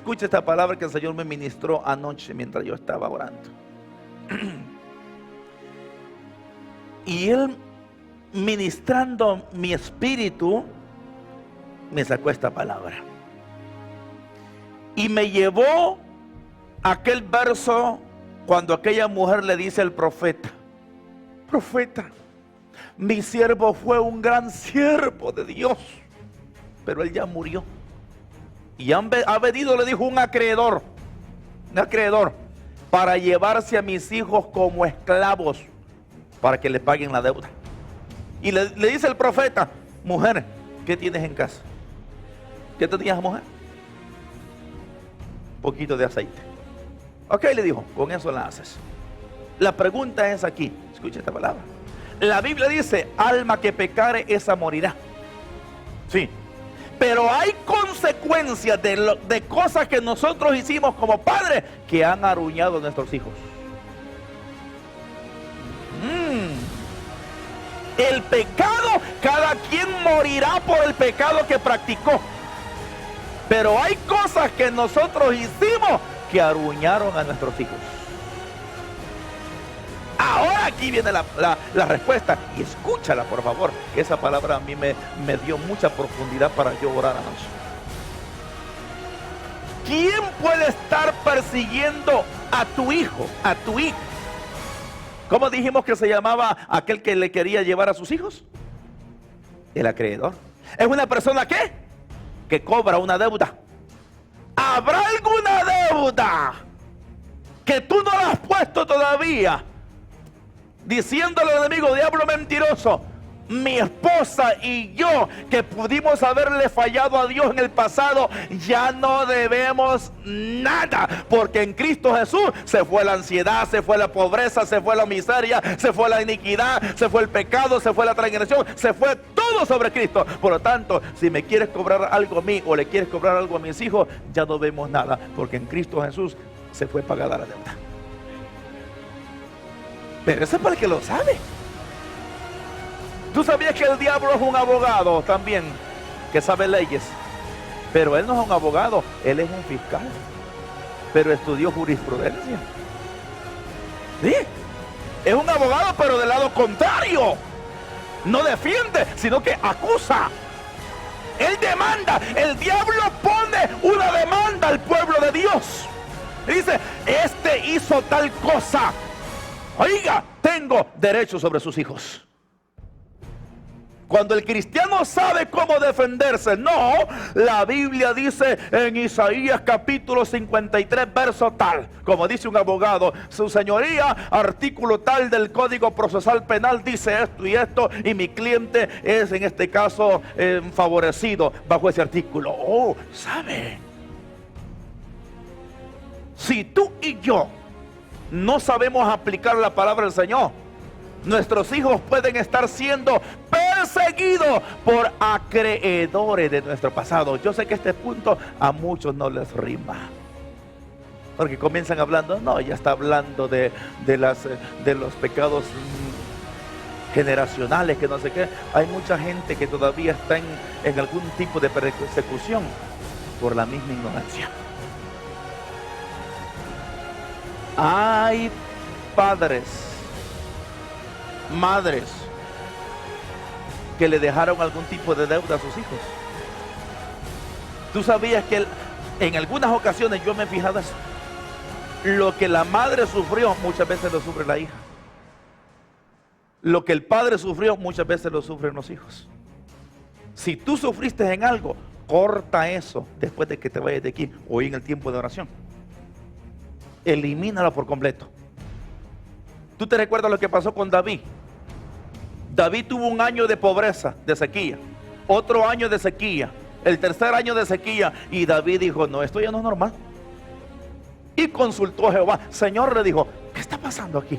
Escuche esta palabra que el Señor me ministró anoche mientras yo estaba orando. Y Él, ministrando mi espíritu, me sacó esta palabra. Y me llevó a aquel verso cuando aquella mujer le dice al profeta: profeta, mi siervo fue un gran siervo de Dios, pero él ya murió. Y ha venido, le dijo, un acreedor, para llevarse a mis hijos como esclavos, para que le paguen la deuda. Y le dice el profeta: mujer, ¿qué tienes en casa? ¿Qué tenías, mujer? Un poquito de aceite. Ok, le dijo, con eso la haces. La pregunta es aquí, escucha esta palabra. La Biblia dice: alma que pecare, esa morirá. Sí. Pero hay consecuencias de cosas que nosotros hicimos como padres que han arruinado a nuestros hijos. El pecado, cada quien morirá por el pecado que practicó. Pero hay cosas que nosotros hicimos que arruinaron a nuestros hijos. Ahora aquí viene la respuesta, y escúchala por favor, que esa palabra a mí me dio mucha profundidad para yo orar anoche. ¿Quién puede estar persiguiendo a tu hijo, a tu hija? ¿Cómo dijimos que se llamaba aquel que le quería llevar a sus hijos? El acreedor. Es una persona que cobra una deuda. ¿Habrá alguna deuda que tú no la has puesto todavía, diciéndole al enemigo: diablo mentiroso, mi esposa y yo, que pudimos haberle fallado a Dios en el pasado, ya no debemos nada, porque en Cristo Jesús se fue la ansiedad, se fue la pobreza, se fue la miseria, se fue la iniquidad, se fue el pecado, se fue la transgresión, se fue todo sobre Cristo? Por lo tanto, si me quieres cobrar algo a mí o le quieres cobrar algo a mis hijos, ya no debemos nada, porque en Cristo Jesús se fue pagada la deuda. Pero eso es para el que lo sabe. ¿Tú sabías que el diablo es un abogado también, que sabe leyes? Pero él no es un abogado, él es un fiscal, pero estudió jurisprudencia. ¿Sí? Es un abogado, pero del lado contrario. No defiende, sino que acusa. Él demanda. El diablo pone una demanda al pueblo de Dios. Y dice: este hizo tal cosa, oiga, tengo derecho sobre sus hijos. Cuando el cristiano sabe cómo defenderse, no, la Biblia dice en Isaías capítulo 53, verso tal, como dice un abogado: su señoría, artículo tal del Código Procesal Penal dice esto y esto, y mi cliente es en este caso favorecido bajo ese artículo. Oh, ¿sabe? Si tú y yo no sabemos aplicar la palabra del Señor, nuestros hijos pueden estar siendo perseguidos por acreedores de nuestro pasado. Yo sé que este punto a muchos no les rima, porque comienzan hablando, no, ya está hablando de los pecados generacionales, que no sé qué. Hay mucha gente que todavía está en algún tipo de persecución por la misma ignorancia. Hay padres, madres que le dejaron algún tipo de deuda a sus hijos. ¿Tú sabías que en algunas ocasiones, yo me he fijado eso, lo que la madre sufrió muchas veces lo sufre la hija? Lo que el padre sufrió muchas veces lo sufren los hijos. Si tú sufriste en algo, corta eso después de que te vayas de aquí, hoy en el tiempo de oración. Elimínalo por completo. ¿Tú te recuerdas lo que pasó con David? David tuvo un año de pobreza, de sequía, otro año de sequía, el tercer año de sequía, y David dijo: no, esto ya no es normal. Y consultó a Jehová. Señor, le dijo, ¿qué está pasando aquí?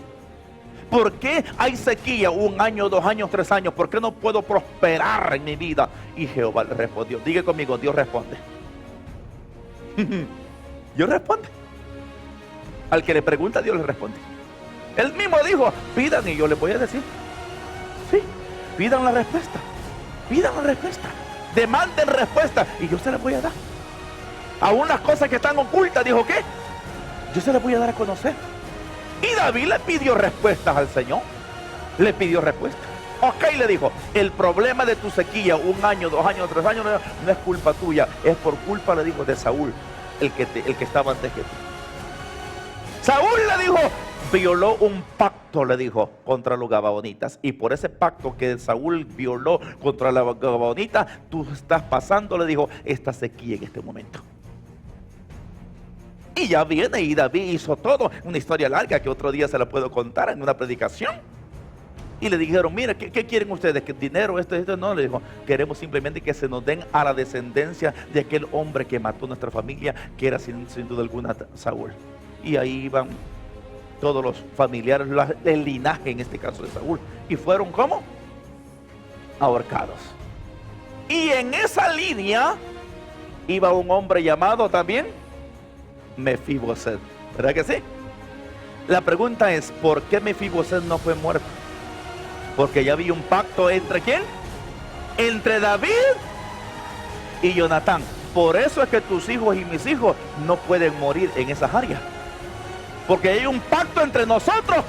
¿Por qué hay sequía 1 año, 2 años, 3 años? ¿Por qué no puedo prosperar en mi vida? Y Jehová le respondió. Diga conmigo, Dios responde. Dios responde. Al que le pregunta, Dios le responde. Él mismo dijo: pidan y yo les voy a decir. Sí, pidan la respuesta. Pidan la respuesta. Demanden respuesta y yo se la voy a dar. a unas cosas que están ocultas. Dijo, ¿qué? Yo se las voy a dar a conocer. Y David le pidió respuestas al Señor. Le pidió respuestas. Ok, le dijo, el problema de tu sequía, 1 año, 2 años, 3 años, no es culpa tuya, es por culpa, le dijo, de Saúl, el que estaba antes que tú. Saúl, le dijo, violó un pacto, le dijo, contra los gabaonitas. Y por ese pacto que Saúl violó contra los gabaonitas, tú estás pasando, le dijo, esta sequía en este momento. Y ya viene, y David hizo todo, una historia larga que otro día se la puedo contar en una predicación. Y le dijeron, mira, ¿qué quieren ustedes? ¿Qué dinero? Esto. No, le dijo, queremos simplemente que se nos den a la descendencia de aquel hombre que mató a nuestra familia, que era sin duda alguna Saúl. Y ahí iban todos los familiares, el linaje en este caso de Saúl. Y fueron, ¿cómo? Ahorcados. Y en esa línea iba un hombre llamado también Mefiboset. ¿Verdad que sí? La pregunta es, ¿por qué Mefiboset no fue muerto? Porque ya había un pacto entre ¿quién? Entre David y Jonatán. Por eso es que tus hijos y mis hijos no pueden morir en esas áreas. Porque hay un pacto entre nosotros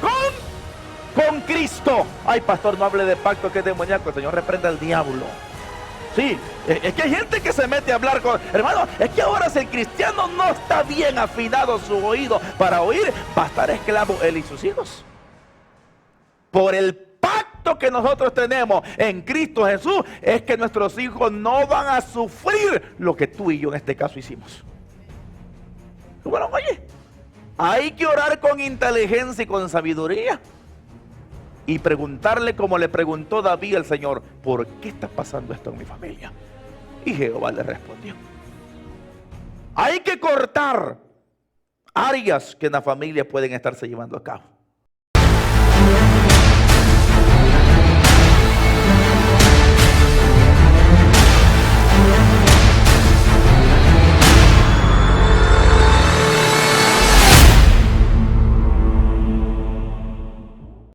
con Cristo. Ay, pastor, no hable de pacto que es demoníaco. El Señor reprenda al diablo. Sí, es que hay gente que se mete a hablar con... Hermano, es que ahora si el cristiano no está bien afinado su oído para oír, va a estar esclavo él y sus hijos. Por el pacto que nosotros tenemos en Cristo Jesús, es que nuestros hijos no van a sufrir lo que tú y yo en este caso hicimos. Bueno, oye, hay que orar con inteligencia y con sabiduría. Y preguntarle como le preguntó David al Señor, ¿por qué está pasando esto en mi familia? Y Jehová le respondió. Hay que cortar áreas que en la familia pueden estarse llevando a cabo.